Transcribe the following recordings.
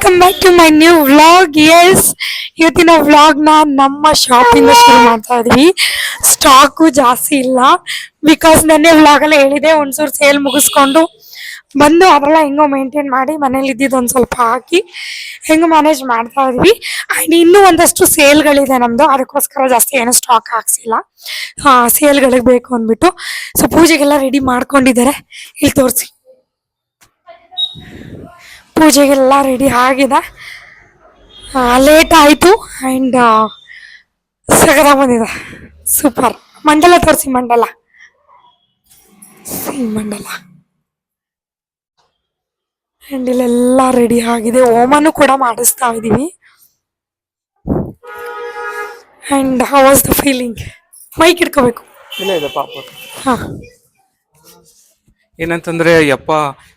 Welcome back to my new vlog. Yes, ಇವತ್ತಿನ ವ್ಲಾಗ್ನ ನಮ್ಮ ಶಾಪಿಂದ ಶುರು ಮಾಡ್ತಾ ಇದ್ವಿ. ಸ್ಟಾಕು ಜಾಸ್ತಿ ಇಲ್ಲ, ಬಿಕಾಸ್ ನೆನ್ನೆ ವ್ಲಾಗಲ್ಲೇ ಹೇಳಿದೆ ಒಂದ್ಸೂರು ಸೇಲ್ ಮುಗಿಸ್ಕೊಂಡು ಬಂದು ಅದೆಲ್ಲ ಹೆಂಗೋ ಮೇಂಟೈನ್ ಮಾಡಿ ಮನೇಲಿ ಇದ್ದಿದ್ದು ಒಂದು ಸ್ವಲ್ಪ ಹಾಕಿ ಹೆಂಗೋ ಮ್ಯಾನೇಜ್ ಮಾಡ್ತಾ ಇದ್ವಿ. ಆ್ಯಂಡ್ ಇನ್ನೂ ಒಂದಷ್ಟು ಸೇಲ್ಗಳಿದೆ ನಮ್ಮದು, ಅದಕ್ಕೋಸ್ಕರ ಜಾಸ್ತಿ ಏನೂ ಸ್ಟಾಕ್ ಹಾಕ್ಸಿಲ್ಲ. ಸೇಲ್ಗಳಿಗೆ ಬೇಕು ಅಂದ್ಬಿಟ್ಟು. ಸೊ ಪೂಜೆಗೆಲ್ಲ ರೆಡಿ ಮಾಡ್ಕೊಂಡಿದ್ದಾರೆ, ಇಲ್ಲಿ ತೋರಿಸಿ. ಪೂಜೆಗೆಲ್ಲ ರೆಡಿ ಆಗಿದೆ, ಲೇಟ್ ಆಯಿತು. ಆ್ಯಂಡ್ ಸಗದ ಬಂದಿದೆ, ಸೂಪರ್. ಮಂಡಲ ತೋರಿಸಿ, ಮಂಡಲ ಮಂಡಲ. ಆ್ಯಂಡ್ ಇಲ್ಲೆಲ್ಲ ರೆಡಿ ಆಗಿದೆ, ಹೋಮನೂ ಕೂಡ ಮಾಡಿಸ್ತಾ ಇದ್ದೀವಿ. And how was the feeling? Mic ಇಟ್ಕೋಬೇಕು. ಇಲ್ಲ ಇದೆ ಪಾಪ. ಹಾಂ, ಏನಂತಂದ್ರೆ ಯಪ್ಪ,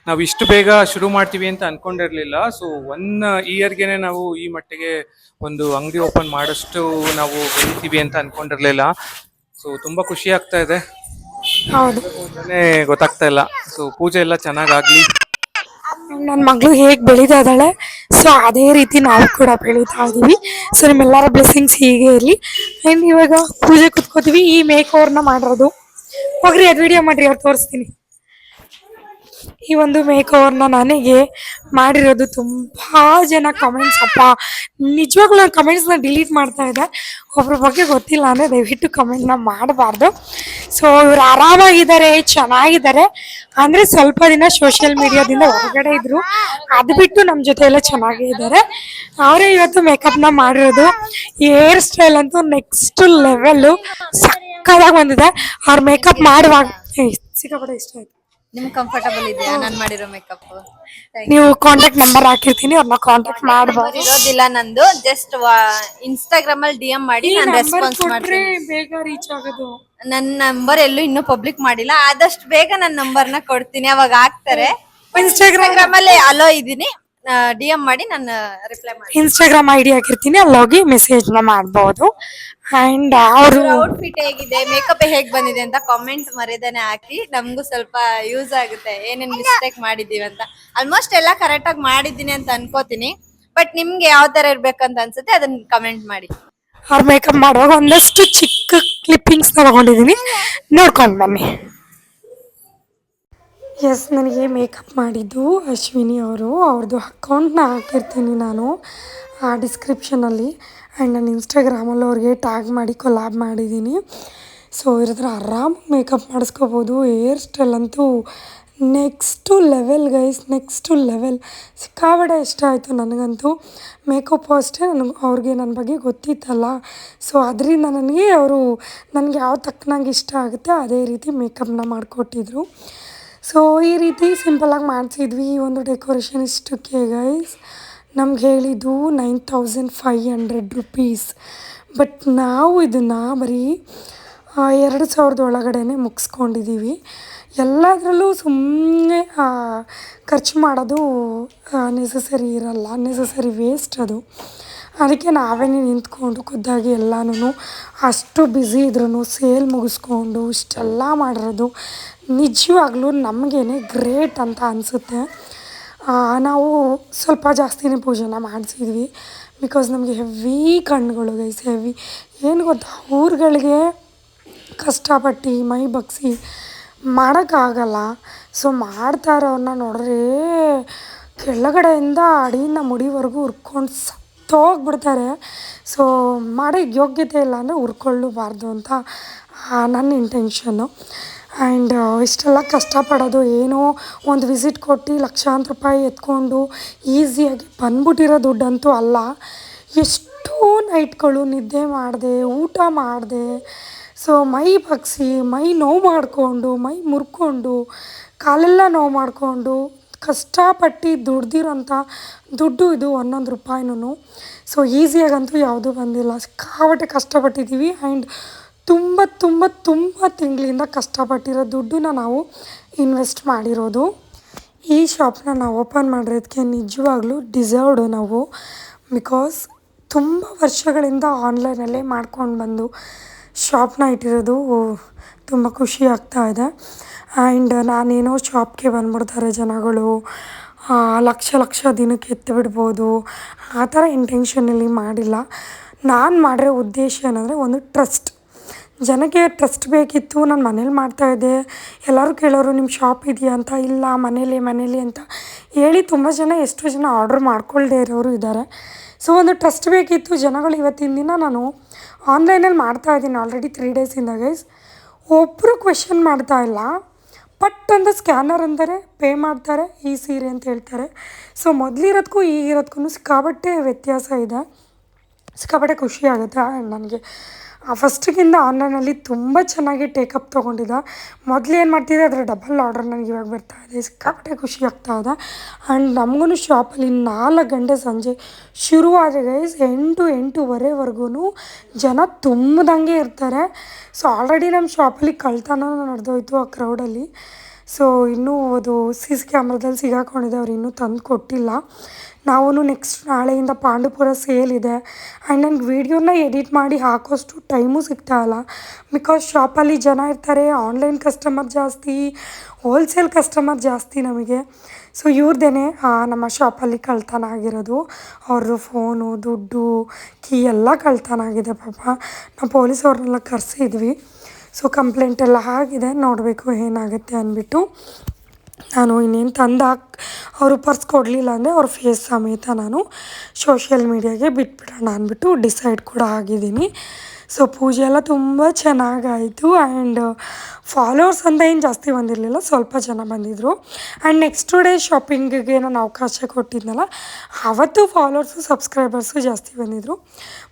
ನಾವು ಇಷ್ಟು ಬೇಗ ಶುರು ಮಾಡ್ತೀವಿ ಅಂತ ಅನ್ಕೊಂಡಿರ್ಲಿಲ್ಲ. ಸೊ 1 ಇಯರ್ಗೆನೆ ನಾವು ಈ ಮಟ್ಟಿಗೆ ಒಂದು ಅಂಗಡಿ ಓಪನ್ ಮಾಡೋಷ್ಟು ನಾವು ಬೆಳಿತೀವಿ ಅಂತ ಅನ್ಕೊಂಡಿರ್ಲಿಲ್ಲ. ಸೊ ತುಂಬಾ ಖುಷಿ ಆಗ್ತಾ ಇದೆ, ಹೌದು. ಗೊತ್ತಾಗ್ತಾ ಇಲ್ಲ. ಸೊ ಪೂಜೆ ಎಲ್ಲ ಚೆನ್ನಾಗಾಗ್ಲಿ. ನನ್ನ ಮಗಳು ಹೇಗೆ ಬೆಳೀತಾ ಇದ್ದಾಳೆ, ಸೊ ಅದೇ ರೀತಿ ನಾವು ಕೂಡ ಬೆಳೀತಾ ಇದ್ದೀವಿ. ಸೊ ನಿಮ್ಮೆಲ್ಲರ ಬ್ಲೆಸ್ಸಿಂಗ್ಸ್ ಹೀಗೆ ಇರಲಿ. ಆ್ಯಂಡ್ ಇವಾಗ ಪೂಜೆ ಕುತ್ಕೋತೀವಿ. ಈ ಮೇಕ್ ಓವರ್ನ ಮಾಡಿರೋದು, ಹೋಗ್ರಿ ಅದು ವಿಡಿಯೋ ಮಾಡಿರಿ, ಅವ್ರು ತೋರಿಸ್ತೀನಿ. ಈ ಒಂದು ಮೇಕ್ ಓವರ್ನ ನನಗೆ ಮಾಡಿರೋದು ತುಂಬ ಜನ ಕಮೆಂಟ್ಸ್. ಅಪ್ಪ, ನಿಜವಾಗ್ಲೂ ನಾನು ಕಮೆಂಟ್ಸ್ನ ಡಿಲೀಟ್ ಮಾಡ್ತಾ ಇದ್ದೆ. ಒಬ್ರ ಬಗ್ಗೆ ಗೊತ್ತಿಲ್ಲ ಅಂದರೆ ದಯವಿಟ್ಟು ಕಮೆಂಟ್ನ ಮಾಡಬಾರ್ದು. ಸೊ ಇವ್ರು ಆರಾಮಾಗಿದ್ದಾರೆ, ಚೆನ್ನಾಗಿದ್ದಾರೆ. ಅಂದರೆ ಸ್ವಲ್ಪ ದಿನ ಸೋಷಿಯಲ್ ಮೀಡಿಯಾದಿಂದ ಹೊರಗಡೆ ಇದ್ದರು, ಅದು ಬಿಟ್ಟು ನಮ್ಮ ಜೊತೆ ಎಲ್ಲ ಚೆನ್ನಾಗೇ ಇದ್ದಾರೆ. ಅವರೇ ಇವತ್ತು ಮೇಕಪ್ನ ಮಾಡಿರೋದು. ಈ ಹೇರ್ ಸ್ಟೈಲ್ ಅಂತೂ ನೆಕ್ಸ್ಟ್ ಲೆವೆಲ್ಲು, ಸಕ್ಕತ್ತಾಗಿ ಬಂದಿದೆ. ಅವ್ರು ಮೇಕಪ್ ಮಾಡುವಾಗ ಸಿಕ್ಕಾಪಟ್ಟೆ ಇಷ್ಟ ಆಯಿತು. ನಿಮ್ಗೆ ಕಂಫರ್ಟಬಲ್ ಇದೆಯಾ ನಾನು ಮಾಡಿರೋ ಮೇಕಪ್? ನೀವು ಕಾಂಟ್ಯಾಕ್ಟ್ ನಂಬರ್ ಹಾಕಿರ್ತೀನಿ, ಅವ್ರನ್ನ ಕಾಂಟ್ಯಾಕ್ಟ್ ಮಾಡಬಹುದು. ಇರೋದಿಲ್ಲ ನಂದು, ಜಸ್ಟ್ ಇನ್ಸ್ಟಾಗ್ರಾಮ್ ಅಲ್ಲಿ DM ಮಾಡಿ ನಾನು ರೆಸ್ಪಾನ್ಸ್ ಮಾಡ್ತೀನಿ. ಬೇಗ ರೀಚ್ ಆಗೋದು. ನನ್ನ ನಂಬರ್ ಎಲ್ಲೂ ಇನ್ನೂ ಪಬ್ಲಿಕ್ ಮಾಡಿಲ್ಲ, ಆದಷ್ಟು ಬೇಗ ನನ್ನ ನಂಬರ್ನ ಕೊಡ್ತೀನಿ, ಅವಾಗ ಹಾಕ್ತಾರೆ. ಇನ್ಸ್ಟಾಗ್ರಾಮ್ ಅಲ್ಲಿ ಅಲೋ ಇದೀನಿ, DM ಮಾಡಿ ನಾನು ರಿಪ್ಲೈ ಮಾಡಿ. ಇನ್ಸ್ಟಾಗ್ರಾಮ್ ID ಹಾಕಿರ್ತೀನಿ, ಅಲ್ಲಿ ಹೋಗಿ ಮೆಸೇಜ್ನ ಮಾಡ್ಬೋದು. ಅಂಡ್ ಅವರು ಔಟ್ಫಿಟ್ ಹೇಗಿದೆ, ಮೇಕಪ್ ಹೇಗ್ ಬಂದಿದೆ ಅಂತ ಕಾಮೆಂಟ್ ಮರೆದೇನೆ ಹಾಕಿ, ನಮಗೂ ಸ್ವಲ್ಪ ಯೂಸ್ ಆಗುತ್ತೆ ಏನೇನ್ ಮಿಸ್ಟೇಕ್ ಮಾಡಿದೀವಿ ಅಂತ. ಆಲ್ಮೋಸ್ಟ್ ಎಲ್ಲ ಕರೆಕ್ಟ್ ಆಗಿ ಮಾಡಿದ್ದೀನಿ ಅಂತ ಅನ್ಕೋತೀನಿ, ಬಟ್ ನಿಮ್ಗೆ ಯಾವ ತರ ಇರ್ಬೇಕಂತ ಅನ್ಸುತ್ತೆ ಅದನ್ನ ಕಮೆಂಟ್ ಮಾಡಿ. ಅವ್ರು ಮೇಕಪ್ ಮಾಡುವಾಗ ಒಂದಷ್ಟು ಚಿಕ್ಕ ಕ್ಲಿಪ್ಪಿಂಗ್ಸ್ ತಗೊಂಡಿದ್ದೀನಿ, ನೋಡ್ಕೊಂಡು ಬನ್ನಿ. ಎಸ್, ನನಗೆ ಮೇಕಪ್ ಮಾಡಿದ್ದು ಅಶ್ವಿನಿ ಅವರು. ಅವ್ರದ್ದು ಅಕೌಂಟ್ನ ಹಾಕಿರ್ತೀನಿ ನಾನು ಡಿಸ್ಕ್ರಿಪ್ಷನಲ್ಲಿ. ಆ್ಯಂಡ್ ನಾನು ಇನ್ಸ್ಟಾಗ್ರಾಮಲ್ಲಿ ಅವ್ರಿಗೆ ಟ್ಯಾಗ್ ಮಾಡಿ ಕೊಲಾಬ್ ಮಾಡಿದ್ದೀನಿ. ಸೊ ಇವ್ರ ಆರಾಮಾಗಿ ಮೇಕಪ್ ಮಾಡಿಸ್ಕೋಬೋದು. ಹೇರ್ ಸ್ಟೈಲ್ ಅಂತೂ next level guys, next level. ಸಿಕ್ಕಾಬಡೆ ಇಷ್ಟ ಆಯಿತು ನನಗಂತೂ. ಮೇಕಪ್ ಅಷ್ಟೇ, ಅವ್ರಿಗೆ ನನ್ನ ಬಗ್ಗೆ ಗೊತ್ತಿತ್ತಲ್ಲ, ಸೊ ಅದರಿಂದ ಅವರು ನನಗೆ ಯಾವ ತಕ್ಕನಾಗಿ ಇಷ್ಟ ಆಗುತ್ತೆ ಅದೇ ರೀತಿ ಮೇಕಪ್ನ ಮಾಡಿಕೊಟ್ಟಿದ್ರು. ಸೊ ಈ ರೀತಿ ಸಿಂಪಲಾಗಿ ಮಾಡಿಸಿದ್ವಿ. ಈ ಒಂದು ಡೆಕೋರೇಷನ್ ಇಷ್ಟಕ್ಕೆ ಗೈಸ್ ನಮ್ಗೆ ಹೇಳಿದ್ದು 9500 ರುಪೀಸ್. ಬಟ್ ನಾವು ಇದನ್ನು ಬರೀ 2000 ಒಳಗಡೆ ಮುಗಿಸ್ಕೊಂಡಿದ್ದೀವಿ. ಎಲ್ಲದರಲ್ಲೂ ಸುಮ್ಮನೆ ಖರ್ಚು ಮಾಡೋದು ನೆಸಸರಿ ಇರಲ್ಲ, ನೆಸಸರಿ ವೇಸ್ಟ್ ಅದು. ಅದಕ್ಕೆ ನಾವೇ ನಿಂತ್ಕೊಂಡು ಖುದ್ದಾಗಿ ಎಲ್ಲನೂ ಅಷ್ಟು ಬ್ಯುಸಿ ಇದ್ರೂ ಸೇಲ್ ಮುಗಿಸ್ಕೊಂಡು ಇಷ್ಟೆಲ್ಲ ಮಾಡಿರೋದು ನಿಜವಾಗ್ಲೂ ನಮಗೇನೆ ಗ್ರೇಟ್ ಅಂತ ಅನಿಸುತ್ತೆ. ನಾವು ಸ್ವಲ್ಪ ಜಾಸ್ತಿನೇ ಪೂಜೆನ ಮಾಡಿಸಿದ್ವಿ, ಬಿಕಾಸ್ ನಮಗೆ ಹೆವಿ ಕಣ್ಣುಗಳು ಗೈಸ್, ಹೆವಿ. ಏನು ಗೊತ್ತಾ, ಊರುಗಳಿಗೆ ಕಷ್ಟಪಟ್ಟು ಮೈ ಬಗ್ಸಿ ಮಾಡೋಕ್ಕಾಗಲ್ಲ. ಸೊ ಮಾಡ್ತಾರವ್ರನ್ನ ನೋಡ್ರೆ ಕೆಳಗಡೆಯಿಂದ ಅಡಿಯಿಂದ ಮುಡಿವರೆಗೂ ಹುರ್ಕೊಂಡು ಸತ್ತೋಗ್ಬಿಡ್ತಾರೆ. ಸೊ ಮಾಡೋ ಯೋಗ್ಯತೆ ಇಲ್ಲ ಅಂದರೆ ಹುರ್ಕೊಳ್ಳಬಾರ್ದು ಅಂತ ನನ್ನ ಇಂಟೆನ್ಷನ್ನು. ಆ್ಯಂಡ್ ಇಷ್ಟೆಲ್ಲ ಕಷ್ಟಪಡೋದು ಏನೋ ಒಂದು ವಿಸಿಟ್ ಕೊಟ್ಟು ಲಕ್ಷಾಂತರ ರೂಪಾಯಿ ಎತ್ಕೊಂಡು ಈಸಿಯಾಗಿ ಬಂದ್ಬಿಟ್ಟಿರೋ ದುಡ್ಡಂತೂ ಅಲ್ಲ. ಎಷ್ಟೋ ನೈಟ್ಗಳು ನಿದ್ದೆ ಮಾಡಿದೆ, ಊಟ ಮಾಡಿದೆ, ಸೊ ಮೈ ಬಗ್ಸಿ ಮೈ ನೋವು ಮಾಡಿಕೊಂಡು, ಮೈ ಮುರ್ಕೊಂಡು, ಕಾಲೆಲ್ಲ ನೋವು ಮಾಡಿಕೊಂಡು ಕಷ್ಟಪಟ್ಟು ದುಡ್ದಿರೋಂಥ ದುಡ್ಡು ಇದು 1 ರೂಪಾಯಿನೂ. ಸೊ ಈಸಿಯಾಗಂತೂ ಯಾವುದೂ ಬಂದಿಲ್ಲ, ಸಿಕ್ಕಾಪಟ್ಟೆ ಕಷ್ಟಪಟ್ಟಿದ್ದೀವಿ. ಆ್ಯಂಡ್ ತುಂಬ ತುಂಬ ತುಂಬ ತಿಂಗಳಿಂದ ಕಷ್ಟಪಟ್ಟಿರೋ ದುಡ್ಡನ್ನ ನಾವು ಇನ್ವೆಸ್ಟ್ ಮಾಡಿರೋದು. ಈ ಶಾಪ್ನ ನಾವು ಓಪನ್ ಮಾಡಿರೋದಕ್ಕೆ ನಿಜವಾಗ್ಲೂ ಡಿಸರ್ವ್ಡು ನಾವು, ಬಿಕಾಸ್ ತುಂಬ ವರ್ಷಗಳಿಂದ ಆನ್ಲೈನಲ್ಲೇ ಮಾಡ್ಕೊಂಡು ಬಂದು ಶಾಪ್ನ ಇಟ್ಟಿರೋದು ತುಂಬ ಖುಷಿ ಆಗ್ತಾಯಿದೆ. ಆ್ಯಂಡ್ ನಾನೇನೋ ಶಾಪ್ಗೆ ಬಂದ್ಬಿಡ್ತಾರೆ ಜನಗಳು, ಲಕ್ಷ ಲಕ್ಷ ದಿನಕ್ಕೆ ಎತ್ತು ಬಿಡ್ಬೋದು, ಆ ಥರ ಇಂಟೆನ್ಷನಲ್ಲಿ ಮಾಡಿಲ್ಲ. ನಾನು ಮಾಡಿರೋ ಉದ್ದೇಶ ಏನಂದರೆ ಒಂದು ಟ್ರಸ್ಟ್. ಜನಕ್ಕೆ ಟ್ರಸ್ಟ್ ಬೇಕಿತ್ತು. ನಾನು ಮನೇಲಿ ಮಾಡ್ತಾಯಿದ್ದೆ, ಎಲ್ಲರೂ ಕೇಳೋರು ನಿಮ್ಮ ಶಾಪ್ ಇದೆಯಾ ಅಂತ. ಇಲ್ಲ, ಮನೇಲಿ ಅಂತ ಹೇಳಿ ತುಂಬ ಜನ, ಎಷ್ಟೋ ಜನ ಆರ್ಡ್ರ್ ಮಾಡ್ಕೊಳ್ದೇ ಇರೋರು ಇದ್ದಾರೆ. ಸೊ ಒಂದು ಟ್ರಸ್ಟ್ ಬೇಕಿತ್ತು ಜನಗಳು. ಇವತ್ತಿನ ದಿನ ನಾನು ಆನ್ಲೈನಲ್ಲಿ ಮಾಡ್ತಾಯಿದ್ದೀನಿ ಆಲ್ರೆಡಿ 3 ಡೇಸಿಂದ ಗೈಸ್. ಒಬ್ಬರು ಕ್ವೆಶನ್ ಮಾಡ್ತಾಯಿಲ್ಲ. ಪಟ್ ಅಂತ ಸ್ಕ್ಯಾನರ್ ಅಂದರೆ ಪೇ ಮಾಡ್ತಾರೆ, ಈ ಸೀರೆ ಅಂತ ಹೇಳ್ತಾರೆ. ಸೊ ಮೊದಲಿರೋದಕ್ಕೂ ಈಗಿರೋದಕ್ಕೂ ಸಿಕ್ಕಾಪಟ್ಟೆ ವ್ಯತ್ಯಾಸ ಇದೆ. ಸಿಕ್ಕಾಪಟ್ಟೆ ಖುಷಿ ಆಗುತ್ತೆ. ಆ್ಯಂಡ್ ನನಗೆ ಫಸ್ಟಿಗಿಂತ ಆನ್ಲೈನಲ್ಲಿ ತುಂಬ ಚೆನ್ನಾಗಿ ಟೇಕಪ್ ತೊಗೊಂಡಿದ್ದೆ. ಮೊದಲು ಏನು ಮಾಡ್ತಿದ್ದೆ ಅದರ ಡಬಲ್ ಆರ್ಡರ್ ನನಗೆ ಇವಾಗ ಬರ್ತಾಯಿದೆ. ಸಿಕ್ಕಾಪಟ್ಟೆ ಖುಷಿ ಆಗ್ತಾಯಿದೆ. ಆ್ಯಂಡ್ ನಮಗೂ ಶಾಪಲ್ಲಿ 4 ಗಂಟೆ ಸಂಜೆ ಶುರುವಾದರೆ ಗೈಸ್ 8-8:30ವರೆಗೂ ಜನ ತುಂಬ್ದಂಗೆ ಇರ್ತಾರೆ. ಸೊ ಆಲ್ರೆಡಿ ನಮ್ಮ ಶಾಪಲ್ಲಿ ಕಳ್ತನ ನಡೆದೋಯ್ತು ಆ ಕ್ರೌಡಲ್ಲಿ. ಸೊ ಇನ್ನೂ ಅದು CC ಕ್ಯಾಮ್ರಾದಲ್ಲಿ ಸಿಗಾಕೊಂಡಿದೆ, ಅವ್ರು ಇನ್ನೂ ತಂದು ಕೊಟ್ಟಿಲ್ಲ. ನಾವು ನೆಕ್ಸ್ಟ್ ನಾಳೆಯಿಂದ ಪಾಂಡುಪುರ ಸೇಲ್ ಇದೆ. ಆ್ಯಂಡ್ ನನಗೆ ವೀಡಿಯೋನ ಎಡಿಟ್ ಮಾಡಿ ಹಾಕೋಷ್ಟು ಟೈಮು ಸಿಗ್ತಾಯಿಲ್ಲ. ಬಿಕಾಸ್ ಶಾಪಲ್ಲಿ ಜನ ಇರ್ತಾರೆ, ಆನ್ಲೈನ್ ಕಸ್ಟಮರ್ ಜಾಸ್ತಿ, ಹೋಲ್ಸೇಲ್ ಕಸ್ಟಮರ್ ಜಾಸ್ತಿ ನಮಗೆ. ಸೊ ಇವ್ರದ್ದೇ ನಮ್ಮ ಶಾಪಲ್ಲಿ ಕಳ್ತನ ಆಗಿರೋದು. ಅವ್ರದ್ದು ಫೋನು, ದುಡ್ಡು, ಕೀ ಎಲ್ಲ ಕಳ್ತನ ಆಗಿದೆ. ಪಾಪ ನಾವು ಪೊಲೀಸವ್ರನ್ನೆಲ್ಲ ಕರೆಸಿದ್ವಿ. ಸೊ ಕಂಪ್ಲೇಂಟ್ ಎಲ್ಲ ಆಗಿದೆ, ನೋಡಬೇಕು ಏನಾಗುತ್ತೆ ಅಂದ್ಬಿಟ್ಟು. ನಾನು ಇನ್ನೇನು ಅವರು ಪರ್ಸ್ ಕೊಡಲಿಲ್ಲ ಅಂದರೆ ಅವ್ರ ಫೇಸ್ ಸಮೇತ ನಾನು ಸೋಷಿಯಲ್ ಮೀಡಿಯಾಗೆ ಬಿಟ್ಬಿಡೋಣ ಅಂದ್ಬಿಟ್ಟು ಡಿಸೈಡ್ ಕೂಡ ಆಗಿದ್ದೀನಿ. ಸೊ ಪೂಜೆ ಎಲ್ಲ ತುಂಬ ಚೆನ್ನಾಗಾಯಿತು. ಆ್ಯಂಡ್ ಫಾಲೋವರ್ಸ್ ಅಂತ ಏನು ಜಾಸ್ತಿ ಬಂದಿರಲಿಲ್ಲ, ಸ್ವಲ್ಪ ಜನ ಬಂದಿದ್ದರು. ಆ್ಯಂಡ್ ನೆಕ್ಸ್ಟ್ ಡೇ ಶಾಪಿಂಗಿಗೆ ನಾನು ಅವಕಾಶ ಕೊಟ್ಟಿದ್ನಲ್ಲ, ಆವತ್ತು ಫಾಲೋವರ್ಸು ಸಬ್ಸ್ಕ್ರೈಬರ್ಸು ಜಾಸ್ತಿ ಬಂದಿದ್ದರು.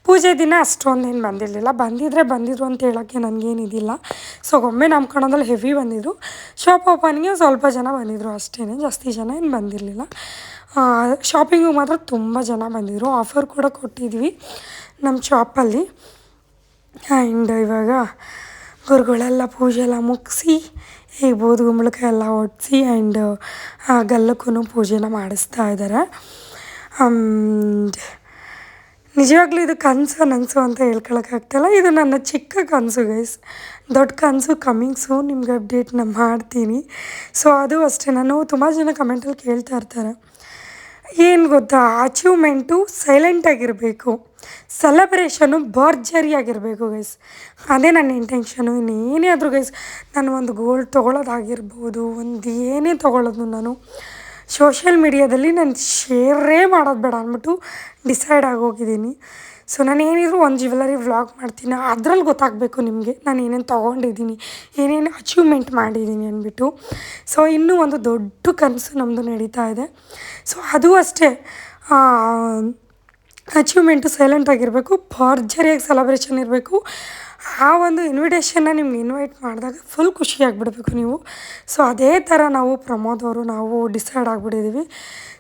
ಪೂಜೆ ದಿನ ಅಷ್ಟೊಂದೇನು ಬಂದಿರಲಿಲ್ಲ. ಬಂದಿದ್ರು ಅಂತ ಹೇಳೋಕ್ಕೆ ನನಗೇನಿದಿಲ್ಲ. ಸೊ ಒಮ್ಮೆ ನಮ್ಮ ಕಣದಲ್ಲಿ ಹೆವಿ ಬಂದಿದ್ದರು. ಶಾಪ್ ಓಪನ್ಗೆ ಸ್ವಲ್ಪ ಜನ ಬಂದಿದ್ದರು ಅಷ್ಟೇ, ಜಾಸ್ತಿ ಜನ ಏನು ಬಂದಿರಲಿಲ್ಲ. ಶಾಪಿಂಗಿಗೆ ಮಾತ್ರ ತುಂಬ ಜನ ಬಂದಿದ್ದರು. ಆಫರ್ ಕೂಡ ಕೊಟ್ಟಿದ್ವಿ ನಮ್ಮ ಶಾಪಲ್ಲಿ. ಆ್ಯಂಡ್ ಇವಾಗ ಗುರುಗಳೆಲ್ಲ ಪೂಜೆ ಎಲ್ಲ ಮುಗಿಸಿ ಈಗ ಬೂದು ಗುಂಬಳಕಾಯಿ ಎಲ್ಲ ಒಡಿಸಿ ಆ್ಯಂಡ್ ಗಲ್ಲಕ್ಕೂ ಪೂಜೆನ ಮಾಡಿಸ್ತಾ ಇದ್ದಾರೆ. ನಿಜವಾಗ್ಲೂ ಇದು ನನಸು ಅಂತ ಹೇಳ್ಕೊಳಕ್ಕಾಗ್ತಾಯಿಲ್ಲ. ಇದು ನನ್ನ ಚಿಕ್ಕ ಕನಸು ಗೈಸ್. ದೊಡ್ಡ ಕನಸು ಕಮ್ಮಿಂಗ್ ಸೂನ್, ನಿಮ್ಗೆ ಅಪ್ಡೇಟ್ನ ಮಾಡ್ತೀನಿ. ಸೊ ಅದು ಅಷ್ಟೇ. ನಾನು ತುಂಬ ಜನ ಕಮೆಂಟಲ್ಲಿ ಕೇಳ್ತಾ ಇರ್ತಾರೆ, ಏನು ಗೊತ್ತಾ, ಅಚೀವ್ಮೆಂಟು ಸೈಲೆಂಟಾಗಿರಬೇಕು, ಸೆಲೆಬ್ರೇಷನು ಭರ್ಜರಿಯಾಗಿರಬೇಕು ಗೈಸ್. ಅದೇ ನನ್ನ ಇಂಟೆನ್ಷನು. ಇನ್ನೇನೇ ಆದರೂ ಗೈಸ್, ನಾನು ಒಂದು ಗೋಲ್ಡ್ ತೊಗೊಳೋದಾಗಿರ್ಬೋದು, ಒಂದು ಏನೇ ತೊಗೊಳೋದು ನಾನು ಸೋಷಿಯಲ್ ಮೀಡಿಯಾದಲ್ಲಿ ನಾನು ಶೇರೇ ಮಾಡೋದು ಬೇಡ ಅಂದ್ಬಿಟ್ಟು ಡಿಸೈಡ್ ಆಗೋಗಿದ್ದೀನಿ. ಸೊ ನಾನು ಏನಿದ್ರು ಒಂದು ಜ್ಯುವೆಲರಿ ವ್ಲಾಗ್ ಮಾಡ್ತೀನಿ, ಅದ್ರಲ್ಲಿ ಗೊತ್ತಾಗಬೇಕು ನಿಮಗೆ ನಾನು ಏನೇನು ತೊಗೊಂಡಿದ್ದೀನಿ, ಏನೇನು ಅಚೀವ್ಮೆಂಟ್ ಮಾಡಿದ್ದೀನಿ ಅಂದ್ಬಿಟ್ಟು. ಸೊ ಇನ್ನೂ ಒಂದು ದೊಡ್ಡ ಕನಸು ನಮ್ಮದು ನಡೀತಾ ಇದೆ. ಸೊ ಅದು ಅಷ್ಟೇ, ಅಚೀವ್ಮೆಂಟು ಸೈಲೆಂಟಾಗಿರಬೇಕು, ಭರ್ಜರಿಯಾಗಿ ಸೆಲೆಬ್ರೇಷನ್ ಇರಬೇಕು. ಆ ಒಂದು ಇನ್ವಿಟೇಷನ್ನ ನಿಮ್ಗೆ ಇನ್ವೈಟ್ ಮಾಡಿದಾಗ ಫುಲ್ ಖುಷಿಯಾಗಿಬಿಡ್ಬೇಕು ನೀವು. ಸೊ ಅದೇ ಥರ ನಾವು ಪ್ರಮೋದವರು ನಾವು ಡಿಸೈಡ್ ಆಗಿಬಿಟ್ಟಿದ್ದೀವಿ.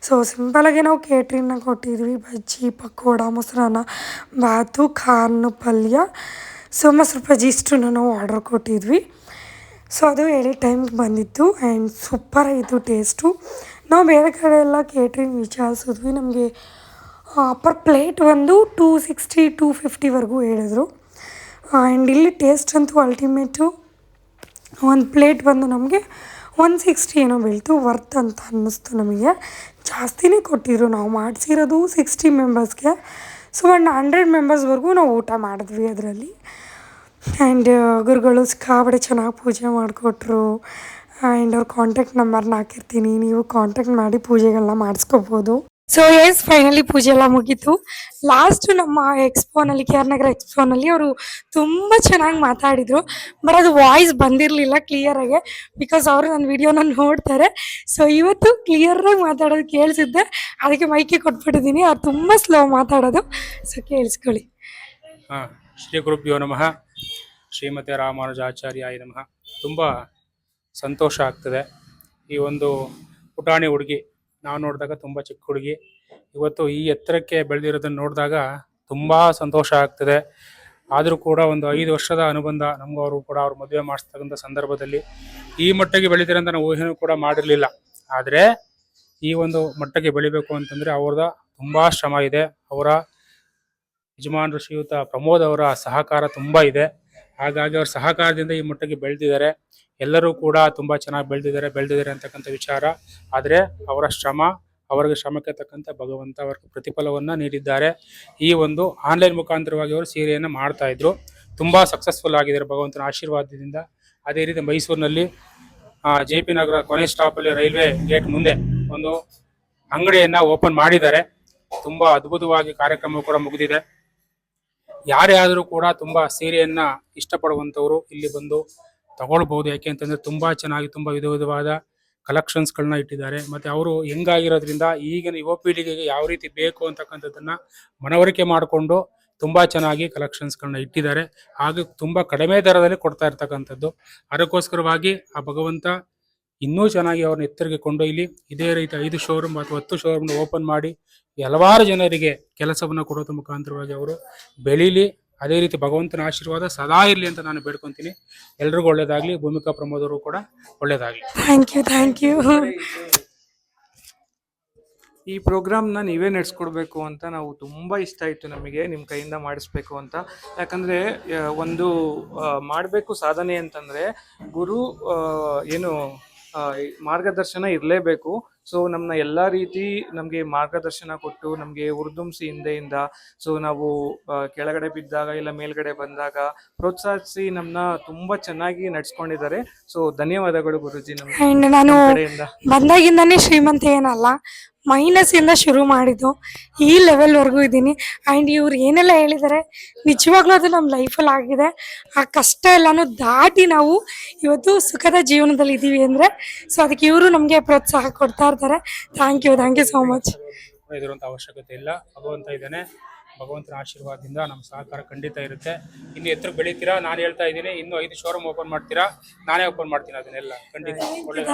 ಸೊ ಸಿಂಪಲಾಗಿ ನಾವು ಕೇಟ್ರಿನ ಕೊಟ್ಟಿದ್ವಿ. ಬಜ್ಜಿ, ಪಕೋಡ, ಮೊಸರನ್ನ, ಬಾತು, ಖಾರನ ಪಲ್ಯ, ಸೊ ಮೊಸರು ಬಜ್ಜಿ ಇಷ್ಟು ನಾವು ಆರ್ಡರ್ ಕೊಟ್ಟಿದ್ವಿ. ಸೊ ಅದು ಹೇಳಿ ಟೈಮ್ಗೆ ಬಂದಿತ್ತು ಆ್ಯಂಡ್ ಸೂಪರಾಗಿತ್ತು ಟೇಸ್ಟು. ನಾವು ಬೇರೆ ಕಡೆ ಎಲ್ಲ ಕೇಟ್ರಿಂಗ್ ವಿಚಾರಿಸಿದ್ವಿ. ನಮಗೆ ಪರ್ ಪ್ಲೇಟ್ ಒಂದು 260 250ವರೆಗೂ ಹೇಳಿದ್ರು. ಆ್ಯಂಡ್ ಇಲ್ಲಿ ಟೇಸ್ಟ್ ಅಂತೂ ಅಲ್ಟಿಮೇಟು. ಒಂದು ಪ್ಲೇಟ್ ಬಂದು ನಮಗೆ 160 ಏನೋ ಬೀಳ್ತು. ವರ್ತ್ ಅಂತ ಅನ್ನಿಸ್ತು ನಮಗೆ. ಜಾಸ್ತಿನೇ ಕೊಟ್ಟಿದ್ರು. ನಾವು ಮಾಡಿಸಿರೋದು 60 ಮೆಂಬರ್ಸ್ಗೆ. ಸೊ ಒಂದು 100 ಮೆಂಬರ್ಸ್ವರೆಗೂ ನಾವು ಊಟ ಮಾಡಿದ್ವಿ ಅದರಲ್ಲಿ. ಆ್ಯಂಡ್ ಗುರುಗಳು ಸಿಕ್ಕಾಪಟ್ಟೆ ಚೆನ್ನಾಗಿ ಪೂಜೆ ಮಾಡಿಕೊಟ್ರು. ಆ್ಯಂಡ್ ಅವ್ರ ಕಾಂಟ್ಯಾಕ್ಟ್ ನಂಬರ್ನ ಹಾಕಿರ್ತೀನಿ, ನೀವು ಕಾಂಟ್ಯಾಕ್ಟ್ ಮಾಡಿ ಪೂಜೆಗಳನ್ನ ಮಾಡಿಸ್ಕೋಬೋದು. ಸೊ ಎಸ್, ಫೈನಲಿ ಪೂಜೆ ಎಲ್ಲ ಮುಗೀತು. ಲಾಸ್ಟು ನಮ್ಮ ಎಕ್ಸ್ಪೋನಲ್ಲಿ, KR ನಗರ ಎಕ್ಸ್ಪೋನಲ್ಲಿ ಅವರು ತುಂಬ ಚೆನ್ನಾಗಿ ಮಾತಾಡಿದರು. ಬಟ್ ಅದು ವಾಯ್ಸ್ ಬಂದಿರಲಿಲ್ಲ ಕ್ಲಿಯರಾಗೆ, ಬಿಕಾಸ್ ಅವರು ನನ್ನ ವಿಡಿಯೋನ ನೋಡ್ತಾರೆ. ಸೊ ಇವತ್ತು ಕ್ಲಿಯರಾಗಿ ಮಾತಾಡೋದು ಕೇಳಿಸಿದ್ದೆ, ಅದಕ್ಕೆ ಮೈಕೆ ಕೊಟ್ಬಿಟ್ಟಿದ್ದೀನಿ. ಅವ್ರು ತುಂಬ ಸ್ಲೋ ಮಾತಾಡೋದು. ಸೊ ಕೇಳಿಸ್ಕೊಳ್ಳಿ. ಶ್ರೀ ಗುರುಭ್ಯೋ ನಮಃ. ಶ್ರೀಮತಿ ರಾಮಾನುಜಾಚಾರ್ಯಾಯ ನಮಃ. ತುಂಬ ಸಂತೋಷ ಆಗ್ತದೆ. ಈ ಒಂದು ಪುಟಾಣಿ ಹುಡುಗಿ ನಾವು ನೋಡಿದಾಗ ತುಂಬ ಚಿಕ್ಕ ಹುಡುಗಿ ಇವತ್ತು ಈ ಎತ್ತರಕ್ಕೆ ಬೆಳೆದಿರೋದನ್ನು ನೋಡಿದಾಗ ತುಂಬ ಸಂತೋಷ ಆಗ್ತದೆ. ಆದರೂ ಕೂಡ ಒಂದು 5 ವರ್ಷದ ಅನುಬಂಧ ನಮಗೂ ಅವರು ಕೂಡ ಅವ್ರ ಮದುವೆ ಮಾಡಿಸ್ತಕ್ಕಂಥ ಸಂದರ್ಭದಲ್ಲಿ ಈ ಮಟ್ಟಿಗೆ ಬೆಳಿತೀರಂತ ನಾವು ಊಹೆನೂ ಕೂಡ ಮಾಡಿರಲಿಲ್ಲ. ಆದರೆ ಈ ಒಂದು ಮಟ್ಟಕ್ಕೆ ಬೆಳಿಬೇಕು ಅಂತಂದರೆ ಅವ್ರದ ತುಂಬ ಶ್ರಮ ಇದೆ. ಅವರ ಯಜಮಾನರು ಶ್ರೀಯುತ ಪ್ರಮೋದ್ ಅವರ ಸಹಕಾರ ತುಂಬ ಇದೆ. ಹಾಗಾಗಿ ಅವ್ರ ಸಹಕಾರದಿಂದ ಈ ಮಟ್ಟಿಗೆ ಬೆಳೆದಿದ್ದಾರೆ. ಎಲ್ಲರೂ ಕೂಡ ತುಂಬ ಚೆನ್ನಾಗಿ ಬೆಳೆದಿದ್ದಾರೆ ಅಂತಕ್ಕಂಥ ವಿಚಾರ. ಆದರೆ ಅವರ ಶ್ರಮ ಅವರಿಗೆ ಶ್ರಮಕ್ಕೆ ತಕ್ಕಂತೆ ಭಗವಂತ ಅವರಿಗೆ ಪ್ರತಿಫಲವನ್ನು ನೀಡಿದ್ದಾರೆ. ಈ ಒಂದು ಆನ್ಲೈನ್ ಮುಖಾಂತರವಾಗಿ ಅವರು ಸೀರೆಯನ್ನು ಮಾಡ್ತಾ ಇದ್ರು. ತುಂಬ ಸಕ್ಸಸ್ಫುಲ್ ಆಗಿದ್ದಾರೆ ಭಗವಂತನ ಆಶೀರ್ವಾದದಿಂದ. ಅದೇ ರೀತಿ ಮೈಸೂರಿನಲ್ಲಿ JP ನಗರ ಕೊನೆ ಸ್ಟಾಪಲ್ಲಿ ರೈಲ್ವೆ ಗೇಟ್ ಮುಂದೆ ಒಂದು ಅಂಗಡಿಯನ್ನು ಓಪನ್ ಮಾಡಿದ್ದಾರೆ. ತುಂಬ ಅದ್ಭುತವಾಗಿ ಕಾರ್ಯಕ್ರಮ ಕೂಡ ಮುಗಿದಿದೆ. ಯಾರೇ ಆದರೂ ಕೂಡ ತುಂಬ ಸೀರೆಯನ್ನು ಇಷ್ಟಪಡುವಂಥವರು ಇಲ್ಲಿ ಬಂದು ತಗೊಳ್ಬೋದು. ಯಾಕೆ ಅಂತಂದರೆ ತುಂಬ ಚೆನ್ನಾಗಿ ತುಂಬ ವಿಧ ವಿಧವಾದ ಕಲೆಕ್ಷನ್ಸ್ಗಳನ್ನ ಇಟ್ಟಿದ್ದಾರೆ. ಮತ್ತು ಅವರು ಹೆಂಗಾಗಿರೋದ್ರಿಂದ ಈಗಿನ ಯುವ ಪೀಳಿಗೆಗೆ ಯಾವ ರೀತಿ ಬೇಕು ಅಂತಕ್ಕಂಥದ್ದನ್ನು ಮನವರಿಕೆ ಮಾಡಿಕೊಂಡು ತುಂಬ ಚೆನ್ನಾಗಿ ಕಲೆಕ್ಷನ್ಸ್ಗಳನ್ನ ಇಟ್ಟಿದ್ದಾರೆ. ಹಾಗೂ ತುಂಬ ಕಡಿಮೆ ದರದಲ್ಲಿ ಕೊಡ್ತಾ ಇರ್ತಕ್ಕಂಥದ್ದು. ಅದಕ್ಕೋಸ್ಕರವಾಗಿ ಆ ಭಗವಂತ ಇನ್ನೂ ಚೆನ್ನಾಗಿ ಅವ್ರನ್ನ ಎತ್ತರಿಗೆ ಕೊಂಡೊಯ್ಯಲಿ. ಇದೇ ರೀತಿ 5 ಶೋರೂಮ್ ಅಥವಾ 10 ಶೋರೂಮ್ನ ಓಪನ್ ಮಾಡಿ ಹಲವಾರು ಜನರಿಗೆ ಕೆಲಸವನ್ನು ಕೊಡೋದ್ರ ಮುಖಾಂತರವಾಗಿ ಅವರು ಬೆಳೀಲಿ. ಅದೇ ರೀತಿ ಭಗವಂತನ ಆಶೀರ್ವಾದ ಸದಾ ಇರಲಿ ಅಂತ ನಾನು ಬೇಡ್ಕೊತೀನಿ. ಎಲ್ರಿಗೂ ಒಳ್ಳೇದಾಗಲಿ. ಭೂಮಿಕಾ ಪ್ರಮೋದವರು ಕೂಡ ಒಳ್ಳೇದಾಗಲಿ. Thank you. ಈ ಪ್ರೋಗ್ರಾಮ್ನ ನೀವೇ ನಡೆಸ್ಕೊಡ್ಬೇಕು ಅಂತ ನಾವು ತುಂಬ ಇಷ್ಟ ಆಯಿತು ನಮಗೆ, ನಿಮ್ಮ ಕೈಯಿಂದ ಮಾಡಿಸ್ಬೇಕು ಅಂತ. ಯಾಕಂದರೆ ಒಂದು ಮಾಡಬೇಕು ಸಾಧನೆ ಅಂತಂದರೆ ಗುರು ಏನು ಮಾರ್ಗದರ್ಶನ ಇರಲೇಬೇಕು. ಸೊ ನಮ್ಮನ್ನ ಎಲ್ಲ ರೀತಿ ನಮಗೆ ಮಾರ್ಗದರ್ಶನ ಕೊಟ್ಟು ನಮಗೆ ಹುರಿದುಂಬಿಸಿ ಹಿಂದೆಯಿಂದ, ಸೊ ನಾವು ಕೆಳಗಡೆ ಬಿದ್ದಾಗ ಇಲ್ಲ ಮೇಲ್ಗಡೆ ಬಂದಾಗ ಪ್ರೋತ್ಸಾಹಿಸಿ ನಮ್ಮನ್ನ ತುಂಬ ಚೆನ್ನಾಗಿ ನಡ್ಸ್ಕೊಂಡಿದ್ದಾರೆ. ಸೊ ಧನ್ಯವಾದಗಳು ಗುರುಜಿ ನಮ್ಮ ಆ್ಯಂಡ್ ನಾನು ಕಡೆಯಿಂದ. ಬಂದಾಗಿಂದನೇ ಶ್ರೀಮಂತ ಏನಲ್ಲ, ಮೈನಸ್ಸಿಂದ ಶುರು ಮಾಡಿದ್ದು ಈ ಲೆವೆಲ್ವರೆಗೂ ಇದ್ದೀನಿ. ಆ್ಯಂಡ್ ಇವ್ರು ಏನೆಲ್ಲ ಹೇಳಿದ್ದಾರೆ ನಿಜವಾಗ್ಲೂ ಅದು ನಮ್ಮ ಲೈಫಲ್ಲಿ ಆಗಿದೆ. ಆ ಕಷ್ಟ ಎಲ್ಲನೂ ದಾಟಿ ನಾವು ಇವತ್ತು ಸುಖದ ಜೀವನದಲ್ಲಿ ಇದ್ದೀವಿ ಅಂದರೆ ಸೊ ಅದಕ್ಕೆ ಇವರು ನಮಗೆ ಪ್ರೋತ್ಸಾಹ ಕೊಡ್ತಾ ಇರ್ತಾರೆ. Thank you so much. ಇದಿರುವಂಥ ಅವಶ್ಯಕತೆ ಇಲ್ಲ. ಭಗವಂತ ಇದ್ದಾನೆ. ಭಗವಂತನ ಆಶೀರ್ವಾದದಿಂದ ನಮ್ಮ ಸಹಕಾರ ಖಂಡಿತ ಇರುತ್ತೆ. ಇನ್ನು ಎತ್ತರಕ್ಕೆ ಬೆಳೀತೀರಾ. ನಾನು ಹೇಳ್ತಾ ಇದ್ದೀನಿ, ಇನ್ನು 5 ಶೋರೂಮ್ ಓಪನ್ ಮಾಡ್ತೀರಾ, ನಾನೇ ಓಪನ್ ಮಾಡ್ತೀನಿ ಅದನ್ನೆಲ್ಲ. ಖಂಡಿತ ಒಳ್ಳೆಯದು.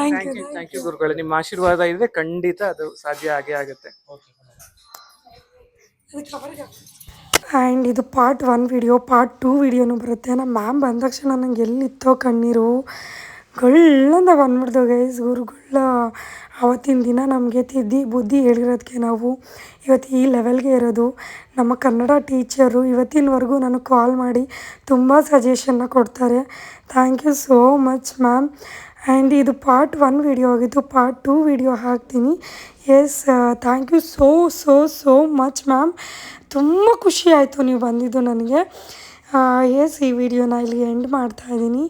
ಥ್ಯಾಂಕ್ ಯು ಗುರುಗಳೇ. ನಿಮ್ಮ ಆಶೀರ್ವಾದ ಇದ್ರೆ ಖಂಡಿತ ಅದು ಸಾಧ್ಯ ಆಗೇ ಆಗುತ್ತೆ. ಓಕೆ. ಆ್ಯಂಡ್ ಇದು ಪಾರ್ಟ್ 1 ವಿಡಿಯೋ. ಪಾರ್ಟ್ 2 ವಿಡಿಯೋನು ಬರುತ್ತೆ. ನಮ್ಮ ಮ್ಯಾಮ್ ಬಂದ ತಕ್ಷಣ ನಂಗೆ ಎಲ್ಲಿತ್ತೋ ಕಣ್ಣೀರು ಗಳ್ಳಂದ ಬಂದ್ಬಿಡ್ದು ಗೈಸ್. ಗುರುಗಳ ಆವತ್ತಿನ ದಿನ ನಮಗೆ ಬುದ್ಧಿ ಹೇಳಿರೋದಕ್ಕೆ ನಾವು ಇವತ್ತು ಈ ಲೆವೆಲ್ಗೆ ಇರೋದು. ನಮ್ಮ ಕನ್ನಡ ಟೀಚರು ಇವತ್ತಿನವರೆಗೂ ನನಗೆ ಕಾಲ್ ಮಾಡಿ ತುಂಬ ಸಜೆಷನ್ನ ಕೊಡ್ತಾರೆ. Thank you so much ma'am. And ಇದು ಪಾರ್ಟ್ 1 ವಿಡಿಯೋ ಆಗಿತ್ತು. ಪಾರ್ಟ್ 2 ವಿಡಿಯೋ ಹಾಕ್ತೀನಿ. Yes, thank you so much ma'am. ತುಂಬ ಖುಷಿ ಆಯಿತು ನೀವು ಬಂದಿದ್ದು ನನಗೆ. ಎಸ್, ಈ ವಿಡಿಯೋನ ಇಲ್ಲಿ ಎಂಡ್ ಮಾಡ್ತಾಯಿದ್ದೀನಿ.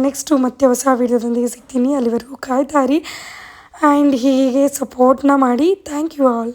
ನೆಕ್ಸ್ಟು ಮತ್ತೆ ಹೊಸ ವಿಡಿಯೋದೊಂದಿಗೆ ಸಿಗ್ತೀನಿ. ಅಲ್ಲಿವರೆಗೂ ಕಾಯ್ತಾ ಇರಿ ಆ್ಯಂಡ್ ಹೀಗೆ ಸಪೋರ್ಟ್ನ ಮಾಡಿ. Thank you all.